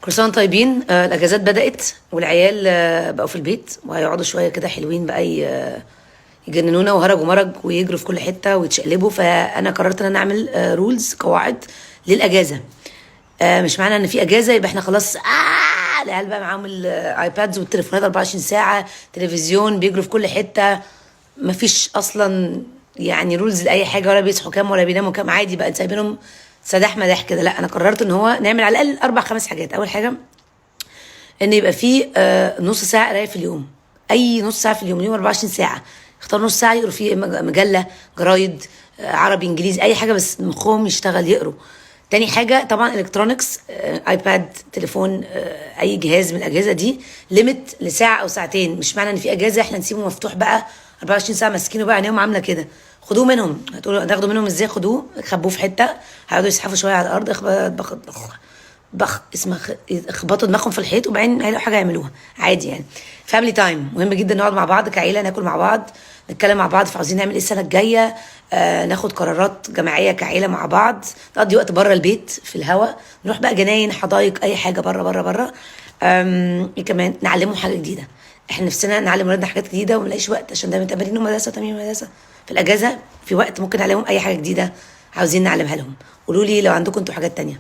كل سنه وانتم طيبين. الاجازات بدات والعيال بقوا في البيت وهيقعدوا شويه كده حلوين بقى يجننونا وهرج ومرج ويجروا في كل حته ويتشقلبوا. فانا قررت ان انا اعمل رولز قواعد للاجازه. مش معنى ان في اجازه يبقى احنا خلاص العيال بقى معاهم الايبادز والتليفونات 24 ساعه، تلفزيون، بيجروا في كل حته. مفيش اصلا يعني رولز لاي حاجه، ولا بيصحوا كام ولا بيناموا كام، عادي بقى سايبينهم سداح مداح كده. لا، انا قررت ان هو نعمل على الاقل 4 5 حاجات. اول حاجه ان يبقى فيه نص ساعه قرايه في اليوم، اي نص ساعه في اليوم 24 ساعه. اختار نص ساعه يقروا فيه مجله، جرايد، عربي، انجليزي، اي حاجه بس مخهم يشتغل يقروا. تاني حاجه طبعا الكترونكس، ايباد، تليفون، اي جهاز من الاجهزه دي، ليميت لساعه او ساعتين. مش معنى ان في اجازه احنا نسيبه مفتوح بقى 24 ساعه ماسكينه بقى عينيهم عامله كده. خدوه منهم. هتقولوا تاخدوا منهم ازاي؟ خدوه خبوه في حته، هيقعدوا يسحفوا شويه على الارض، اسمها اخبطوا دماغهم في الحيط، وبعدين هيلاقوا حاجه يعملوها عادي يعني. فاميلي تايم مهم جدا، نقعد مع بعض كعيله، ناكل مع بعض، نتكلم مع بعض في عاوزين نعمل ايه السنه الجايه، ناخد قرارات جماعيه كعيله مع بعض، نقضي وقت بره البيت في الهواء، نروح بقى جناين، حدائق، اي حاجه بره بره بره. ايه كمان؟ نعلمهم حاجه جديده. احنا نفسنا نعلم ولادنا حاجات جديده وما نلاقيش وقت، عشان دايما تمارين مدرسه تمرين مدرسه. في الاجازه في وقت ممكن نعلمهم اي حاجه جديده عاوزين نعلمها لهم. قولوا لي لو عندكم انتوا حاجات تانية.